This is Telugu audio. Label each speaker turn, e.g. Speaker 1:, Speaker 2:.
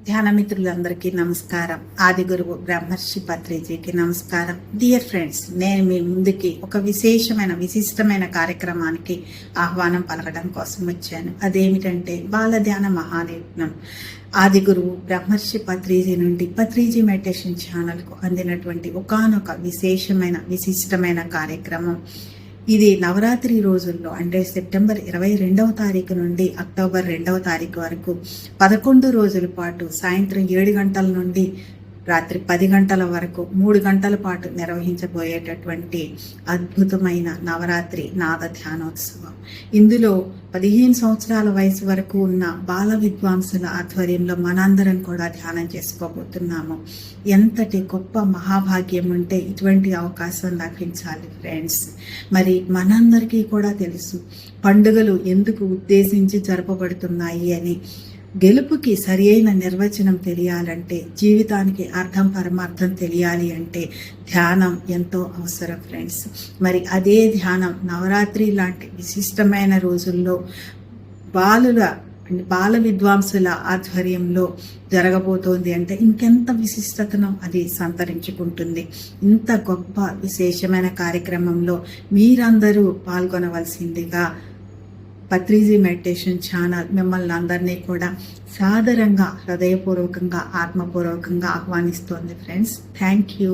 Speaker 1: ధ్యాన మిత్రులందరికీ నమస్కారం. ఆది గురువు బ్రహ్మర్షి పత్రిజీకి నమస్కారం. డియర్ ఫ్రెండ్స్, నేను మీ ముందుకి ఒక విశిష్టమైన కార్యక్రమానికి ఆహ్వానం పలకడం కోసం వచ్చాను. అదేమిటంటే బాల ధ్యాన మహానియజ్ఞం. ఆది గురువు బ్రహ్మర్షి పత్రిజీ నుండి పత్రిజీ మెడిటేషన్ ఛానల్కు అందినటువంటి ఒకానొక విశిష్టమైన కార్యక్రమం. ఇది నవరాత్రి రోజుల్లో అంటే సెప్టెంబర్ 22వ తారీఖు నుండి అక్టోబర్ 2వ తారీఖు వరకు 11 రోజుల పాటు సాయంత్రం 7 గంటల నుండి రాత్రి 10 గంటల వరకు 3 గంటల పాటు నిర్వహించబోయేటటువంటి అద్భుతమైన నవరాత్రి నాద ధ్యానోత్సవం. ఇందులో 15 సంవత్సరాల వయసు వరకు ఉన్న బాల విద్వాంసుల ఆధ్వర్యంలో మనందరం కూడా ధ్యానం చేసుకోబోతున్నాము. ఎంతటి గొప్ప మహాభాగ్యం ఉంటే ఇటువంటి అవకాశం లభించాలి ఫ్రెండ్స్. మరి మనందరికీ కూడా తెలుసు పండుగలు ఎందుకు ఉద్దేశించి జరపబడుతున్నాయి అని. గెలుపుకి సరియైన నిర్వచనం తెలియాలంటే, జీవితానికి అర్థం పరమార్థం తెలియాలి అంటే ధ్యానం ఎంతో అవసరం ఫ్రెండ్స్. మరి అదే ధ్యానం నవరాత్రి లాంటి విశిష్టమైన రోజుల్లో బాల విద్వాంసుల ఆధ్వర్యంలో జరగబోతోంది అంటే ఇంకెంత విశిష్టతను అది సంతరించుకుంటుంది. ఇంత గొప్ప విశేషమైన కార్యక్రమంలో మీరందరూ పాల్గొనవలసిందిగా పత్రిజీ మెడిటేషన్ ఛానల్ మిమ్మల్ని అందరినీ కూడా సాదరంగా, హృదయపూర్వకంగా, ఆత్మపూర్వకంగా ఆహ్వానిస్తోంది ఫ్రెండ్స్. Thank you.